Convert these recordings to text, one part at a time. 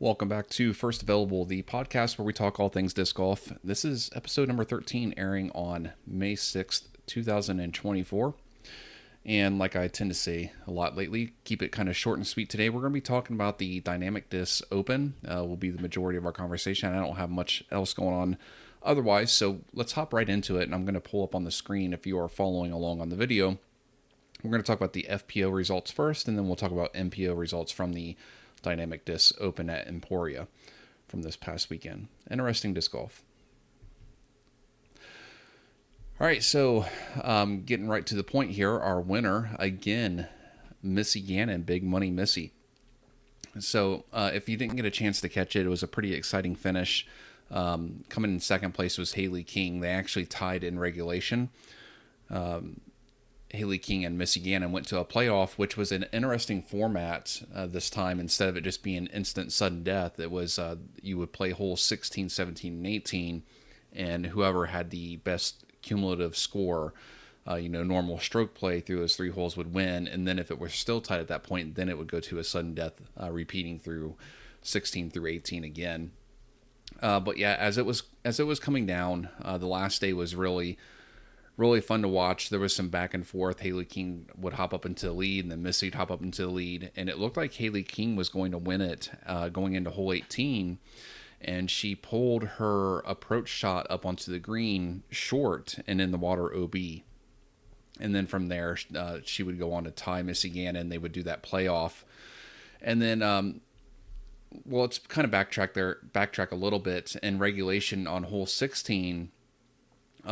Welcome back to First Available, the podcast where we talk all things disc golf. This is episode number 13, airing on May 6th, 2024. And like I tend to say a lot lately, keep it kind of short and sweet today. We're going to be talking about the Dynamic Disc Open. Will be the majority of our conversation. I don't have much else going on otherwise, so let's hop right into it. And I'm going to pull up on the screen if you are following along on the video. We're going to talk about the FPO results first, and then we'll talk about MPO results from the Dynamic Disc Open at Emporia from this past weekend. Interesting disc golf. All right, so getting right to the point here, our winner, again, Missy Gannon, Big Money Missy. So if you didn't get a chance to catch it, it was a pretty exciting finish. Coming in second place was Haley King. They actually tied in regulation. Haley King and Missy Gannon went to a playoff, which was an interesting format this time. Instead of it just being instant sudden death, it was you would play holes 16, 17, and 18, and whoever had the best cumulative score, normal stroke play through those three holes would win. And then if it were still tied at that point, then it would go to a sudden death, repeating through 16 through 18 again. But yeah, as it was coming down, the last day was really fun to watch. There was some back and forth. Haley King would hop up into the lead, and then Missy would hop up into the lead. And it looked like Haley King was going to win it going into hole 18. And she pulled her approach shot up onto the green short and in the water OB. And then from there, she would go on to tie Missy Gannon. They would do that playoff. And then, let's kind of backtrack a little bit. In regulation on hole 16,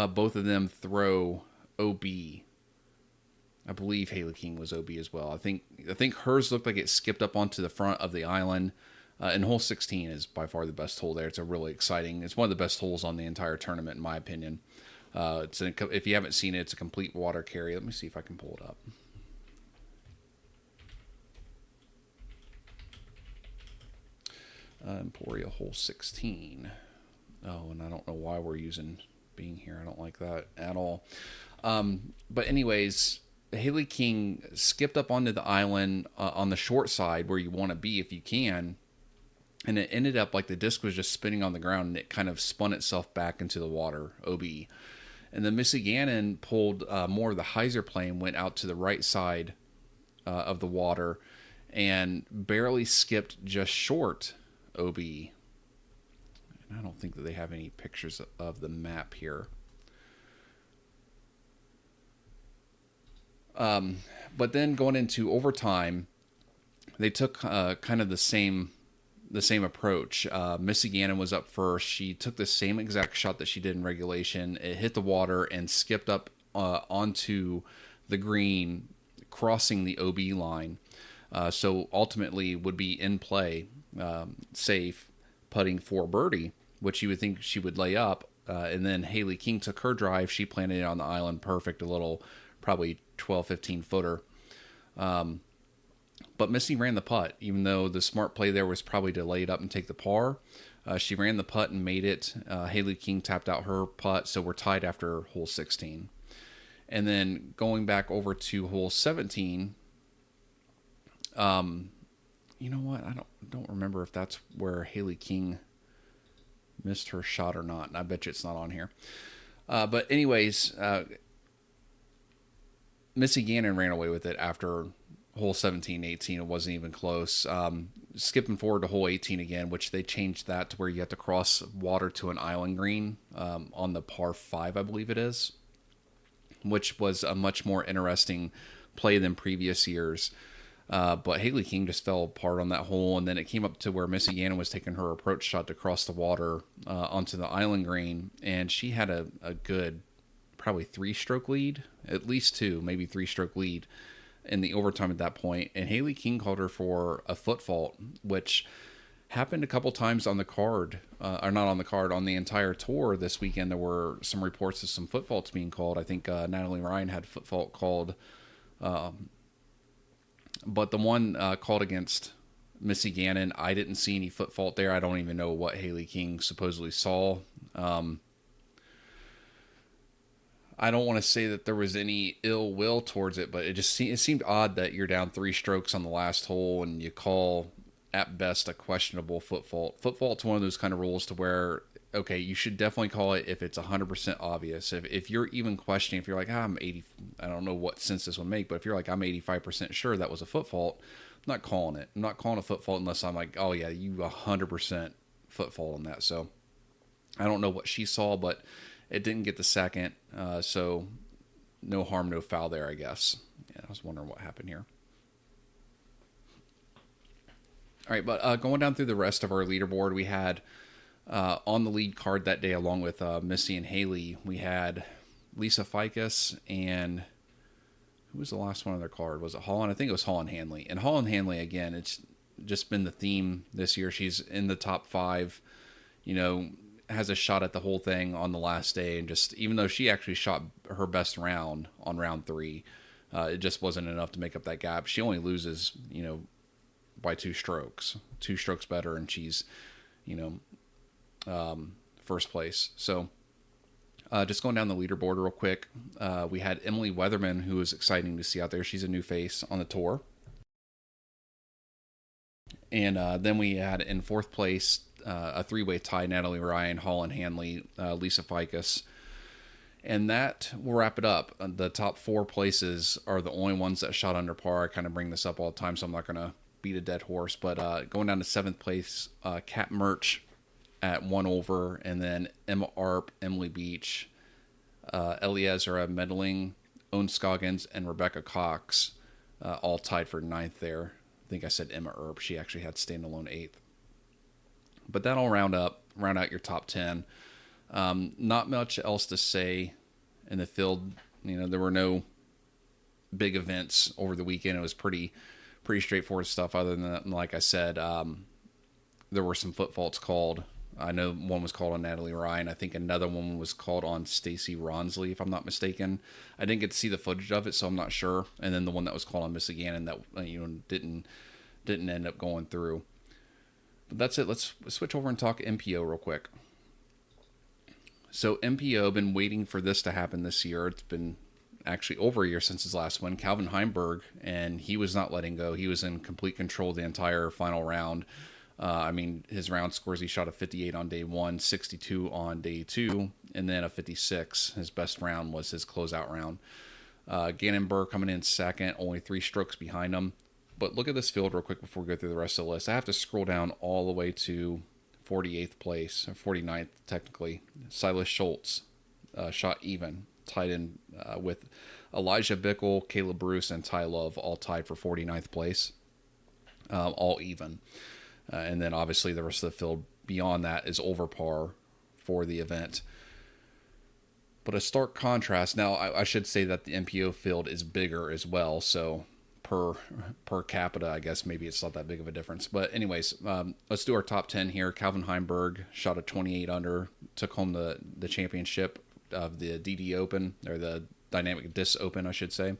both of them throw OB. I believe Haley King was OB as well. I think hers looked like it skipped up onto the front of the island. And hole 16 is by far the best hole there. It's one of the best holes on the entire tournament, in my opinion. If you haven't seen it, it's a complete water carry. Let me see if I can pull it up. Emporia hole 16. Oh, and I don't know why we're using being here. I don't like that at all. But anyways, Haley King skipped up onto the island on the short side where you want to be if you can. And it ended up like the disc was just spinning on the ground, and it kind of spun itself back into the water, OB. And then Missy Gannon pulled more of the hyzer plane, went out to the right side of the water, and barely skipped just short OB. And I don't think that they have any pictures of the map here. But then going into overtime, they took kind of the same approach. Missy Gannon was up first. She took the same exact shot that she did in regulation. It hit the water and skipped up onto the green, crossing the OB line. So ultimately would be in play, safe, putting for birdie, which you would think she would lay up. And then Haley King took her drive. She planted it on the island perfect, a little probably 12, 15 footer. But Missy ran the putt, even though the smart play there was probably to lay it up and take the par. She ran the putt and made it. Haley King tapped out her putt, so we're tied after hole 16. And then going back over to hole 17, you know what? I don't remember if that's where Haley King missed her shot or not. I bet you it's not on here. But anyways, Missy Gannon ran away with it after hole 17, 18. It wasn't even close. Skipping forward to hole 18 again, which they changed that to where you have to cross water to an island green on the par 5, I believe it is, which was a much more interesting play than previous years. But Haley King just fell apart on that hole, and then it came up to where Missy Gannon was taking her approach shot to cross the water onto the island green, and she had a good probably 3-stroke lead, at least 2, maybe 3-stroke lead in the overtime at that point. And Haley King called her for a foot fault, which happened a couple times on the card, or not on the card, on the entire tour this weekend. There were some reports of some foot faults being called. I think Natalie Ryan had foot fault called. But the one called against Missy Gannon, I didn't see any foot fault there. I don't even know what Haley King supposedly saw. I don't want to say that there was any ill will towards it, but it seemed odd that you're down 3 strokes on the last hole and you call at best a questionable foot fault. Foot fault's one of those kind of rules to where, okay, you should definitely call it if it's 100% obvious. If you're even questioning, if you're like, I'm 80, I don't know what sense this would make, but if you're like, I'm 85% sure that was a foot fault, I'm not calling it. I'm not calling a foot fault unless I'm like, oh yeah, you 100% foot fault on that. So I don't know what she saw, but it didn't get the second. So no harm, no foul there, I guess. Yeah, I was wondering what happened here. All right, but going down through the rest of our leaderboard, we had on the lead card that day, along with Missy and Haley, we had Lisa Ficus and who was the last one on their card? Was it Holland? I think it was Holland Hanley. And Holland Hanley, again, it's just been the theme this year. She's in the top 5, has a shot at the whole thing on the last day. And just, even though she actually shot her best round on round 3, it just wasn't enough to make up that gap. She only loses, by 2 strokes better, and she's, first place. So just going down the leaderboard real quick, we had Emily Weatherman, who was exciting to see out there. She's a new face on the tour. And then we had in 4th place a 3-way tie, Natalie Ryan, Holland Hanley, Lisa Ficus. And that will wrap it up. The top 4 places are the only ones that shot under par. I kind of bring this up all the time, so I'm not going to beat a dead horse. But going down to 7th place, Kat Murch at 1 over, and then Emma Arp, Emily Beach, Eliezer Meddling, Owen Scoggins, and Rebecca Cox, all tied for 9th there. I think I said Emma Arp. She actually had standalone 8th. But that'll round out your top 10. Not much else to say in the field. There were no big events over the weekend. It was pretty straightforward stuff. Other than that, like I said, there were some foot faults called. I know one was called on Natalie Ryan. I think another one was called on Stacy Ronsley, if I'm not mistaken. I didn't get to see the footage of it, so I'm not sure. And then the one that was called on Missy Gannon that didn't end up going through. But that's it. Let's switch over and talk MPO real quick. So MPO, been waiting for this to happen this year. It's been actually over a year since his last one. Calvin Heimberg, and he was not letting go. He was in complete control the entire final round. His round scores, he shot a 58 on day 1, 62 on day 2, and then a 56. His best round was his closeout round. Gannon Burr coming in second, only 3 strokes behind him. But look at this field real quick before we go through the rest of the list. I have to scroll down all the way to 48th place, or 49th technically. Silas Schultz shot even, tied in with Elijah Bickle, Caleb Bruce, and Ty Love, all tied for 49th place, all even. And then obviously the rest of the field beyond that is over par for the event. But a stark contrast. Now, I should say that the MPO field is bigger as well, so per capita, I guess maybe it's not that big of a difference. But anyways, let's do our top 10 here. Calvin Heimberg shot a 28 under, took home the championship of the DD Open, or the Dynamic Disc Open, I should say.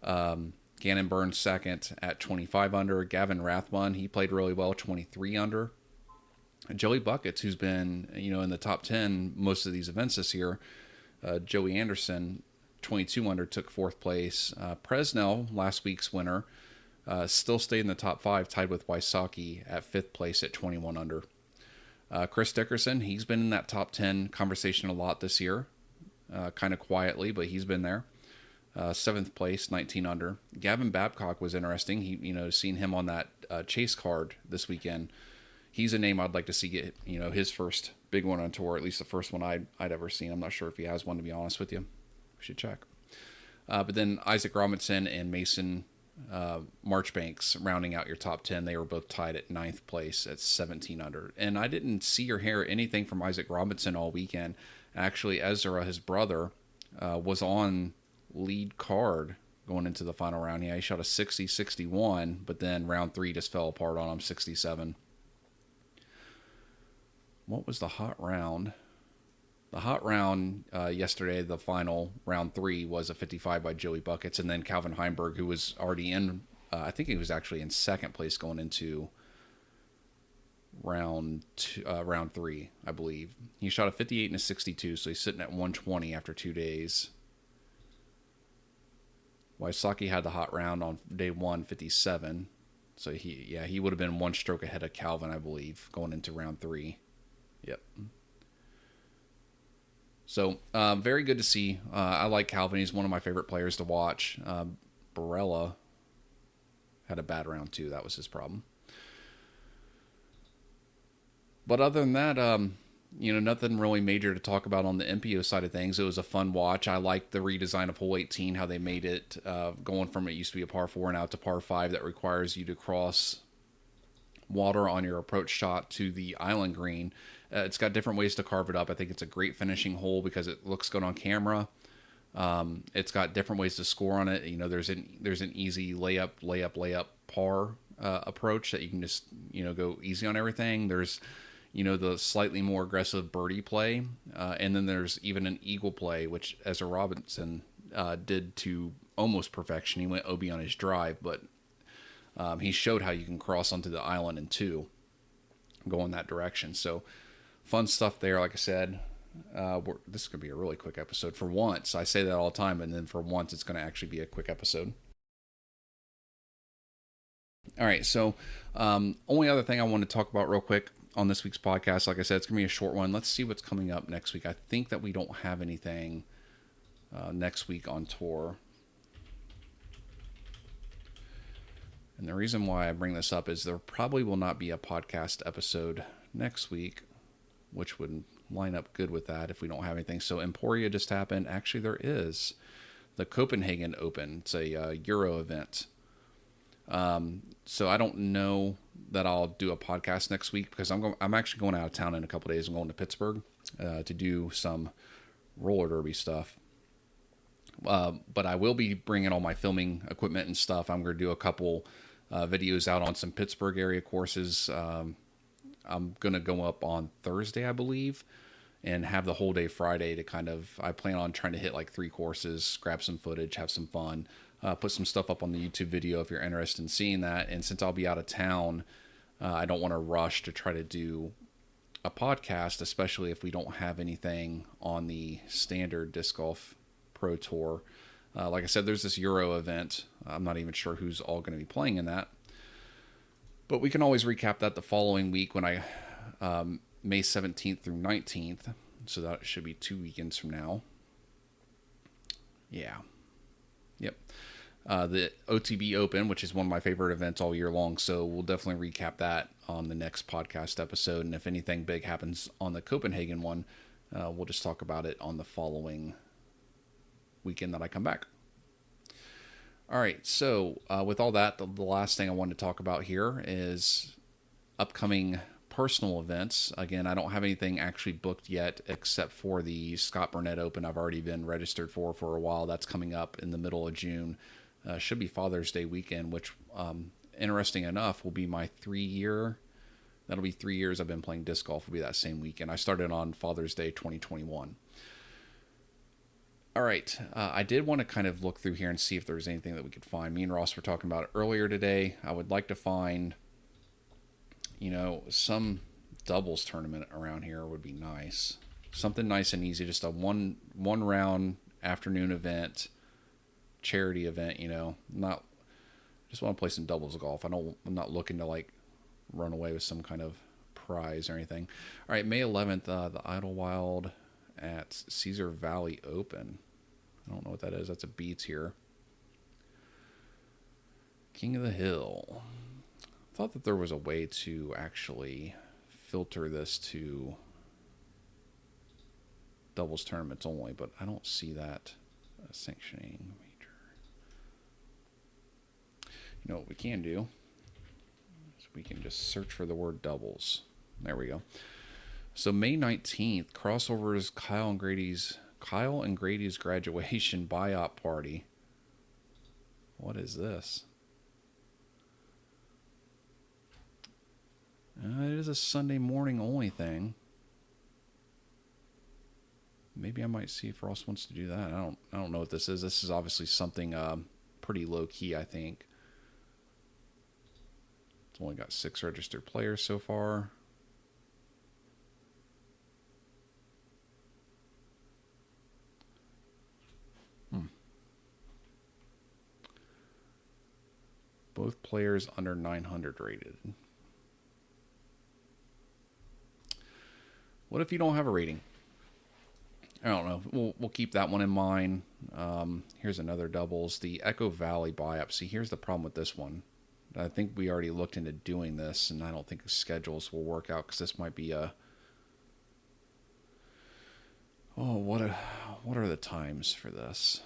Gannon Burns second at 25 under. Gavin Rathbun, he played really well, 23 under. Joey Buckets, who's been in the top 10 most of these events this year. Joey Anderson, 22 under, took 4th place. Presnell, last week's winner, still stayed in the top 5, tied with Wysocki at 5th place at 21 under. Chris Dickerson, he's been in that top 10 conversation a lot this year, kind of quietly, but he's been there. 7th place, 19 under. Gavin Babcock was interesting. He, seen him on that chase card this weekend. He's a name I'd like to see get, his first big one on tour, at least the first one I'd ever seen. I'm not sure if he has one, to be honest with you. We should check. But then Isaac Robinson and Mason Marchbanks rounding out your top 10. They were both tied at 9th place at 17 under. And I didn't see or hear anything from Isaac Robinson all weekend. Actually, Ezra, his brother, was on lead card going into the final round. Yeah, he shot a 60-61, but then round 3 just fell apart on him, 67. What was the hot round? The hot round yesterday, the final round 3, was a 55 by Joey Buckets, and then Calvin Heimberg, who was already in, I think he was actually in 2nd place going into round 3, I believe. He shot a 58 and a 62, so he's sitting at 120 after 2 days. Wysocki had the hot round on day 1, 57. So he would have been 1 stroke ahead of Calvin, I believe, going into round 3. Yep. So very good to see. I like Calvin. He's one of my favorite players to watch. Barella had a bad round 2. That was his problem. But other than that, nothing really major to talk about on the MPO side of things. It was a fun watch. I liked the redesign of hole 18, how they made it going from it used to be a par 4 and out to par 5 that requires you to cross water on your approach shot to the island green. It's got different ways to carve it up. I think it's a great finishing hole because it looks good on camera. It's got different ways to score on it. There's an easy layup par approach that you can just go easy on everything. There's the slightly more aggressive birdie play, and then there's even an eagle play, which Ezra Robinson did to almost perfection. He went OB on his drive, but he showed how you can cross onto the island in 2, go in that direction. So fun stuff there. Like I said, this is going to be a really quick episode for once. I say that all the time, and then for once it's going to actually be a quick episode. All right, so only other thing I want to talk about real quick on this week's podcast, like I said, it's going to be a short one. Let's see what's coming up next week. I think that we don't have anything next week on tour. And the reason why I bring this up is there probably will not be a podcast episode next week, which would line up good with that if we don't have anything. So Emporia just happened. Actually, there is the Copenhagen Open. It's a Euro event. So I don't know that I'll do a podcast next week because I'm actually going out of town in a couple days. I'm going to Pittsburgh to do some roller derby stuff. But I will be bringing all my filming equipment and stuff. I'm going to do a couple videos out on some Pittsburgh area courses. I'm going to go up on Thursday, I believe, and have the whole day Friday to I plan on trying to hit like 3 courses, grab some footage, have some fun, put some stuff up on the YouTube video if you're interested in seeing that. And since I'll be out of town, I don't want to rush to try to do a podcast, especially if we don't have anything on the standard disc golf pro tour. Like I said, there's this Euro event. I'm not even sure who's all going to be playing in that, but we can always recap that the following week when May 17th through 19th. So that should be 2 weekends from now. Yeah. Yep. The OTB Open, which is one of my favorite events all year long. So we'll definitely recap that on the next podcast episode. And if anything big happens on the Copenhagen one, we'll just talk about it on the following weekend that I come back. All right. So with all that, the last thing I wanted to talk about here is upcoming personal events. Again, I don't have anything actually booked yet except for the Scott Burnett Open I've already been registered for a while. That's coming up in the middle of June. Should be Father's Day weekend, which interesting enough will be my 3-year. That'll be 3 years I've been playing disc golf. Will be that same weekend. I started on Father's Day 2021. All right. I did want to kind of look through here and see if there was anything that we could find. Me and Ross were talking about it earlier today. I would like to find, some doubles tournament around here would be nice. Something nice and easy, just a one round afternoon event, charity event, not just want to play some doubles golf. I'm not looking to like run away with some kind of prize or anything. All right, May 11th, the Idlewild at Cedar Valley Open. I don't know what that is. That's a Beats here. King of the Hill. I thought that there was a way to actually filter this to doubles tournaments only, but I don't see that sanctioning major. You know what we can do is we can just search for the word doubles. There we go. So May 19th, crossovers Kyle and Grady's graduation buyout party. What is this? It is a Sunday morning only thing. Maybe I might see if Ross wants to do that. I don't know what this is. This is obviously something pretty low key, I think. It's only got 6 registered players so far. Both players under 900 rated. What if you don't have a rating? I don't know. We'll keep that one in mind. Here's another doubles. The Echo Valley biopsy. Here's the problem with this one. I think we already looked into doing this, and I don't think the schedules will work out because this might be a... Oh, what are the times for this?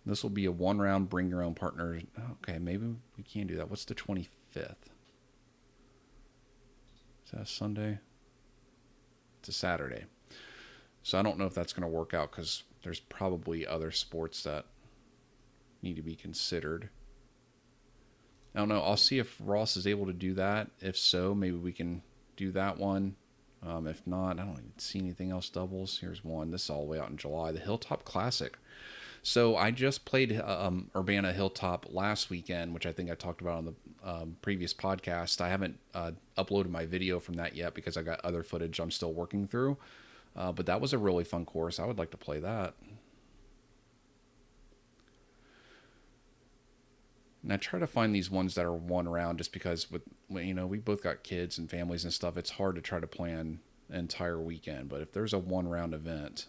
This will be a one-round, bring your own partner. Okay, maybe we can do that. What's the 25th? Is that a Sunday? It's a Saturday. So I don't know if that's going to work out because there's probably other sports that need to be considered. I don't know. I'll see if Ross is able to do that. If so, maybe we can do that one. If not, I don't even see anything else doubles. Here's one. This is all the way out in July. The Hilltop Classic. So I just played Urbana Hilltop last weekend, which I think I talked about on the previous podcast. I haven't uploaded my video from that yet because I got other footage I'm still working through. But that was a really fun course. I would like to play that. And I try to find these ones that are one round just because we both got kids and families and stuff. It's hard to try to plan an entire weekend. But if there's a one round event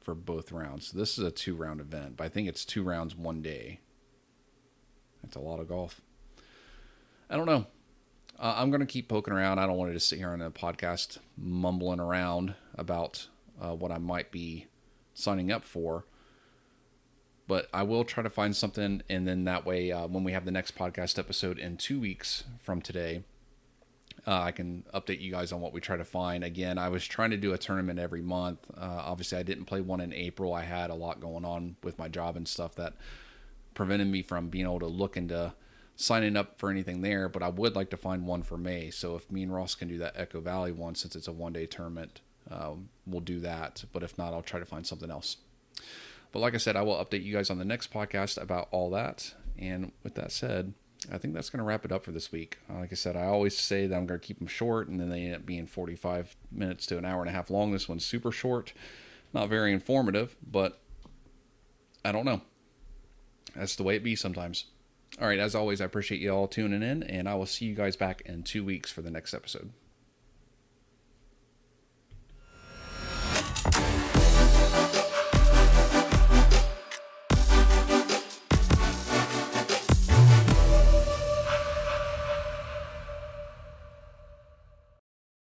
for both rounds, so this is a 2-round event, but I think it's 2 rounds one day. That's a lot of golf. I don't know. I'm going to keep poking around. I don't want to just sit here on a podcast mumbling around about what I might be signing up for. But I will try to find something, and then that way, when we have the next podcast episode in 2 weeks from today, I can update you guys on what we try to find. Again, I was trying to do a tournament every month. Obviously, I didn't play one in April. I had a lot going on with my job and stuff that prevented me from being able to look into signing up for anything there. But I would like to find one for May. So if me and Ross can do that Echo Valley one, since it's a one-day tournament, we'll do that. But if not, I'll try to find something else. But like I said, I will update you guys on the next podcast about all that. And with that said, I think that's going to wrap it up for this week. Like I said, I always say that I'm going to keep them short, and then they end up being 45 minutes to an hour and a half long. This one's super short, not very informative, but I don't know. That's the way it be sometimes. All right, as always, I appreciate you all tuning in, and I will see you guys back in 2 weeks for the next episode.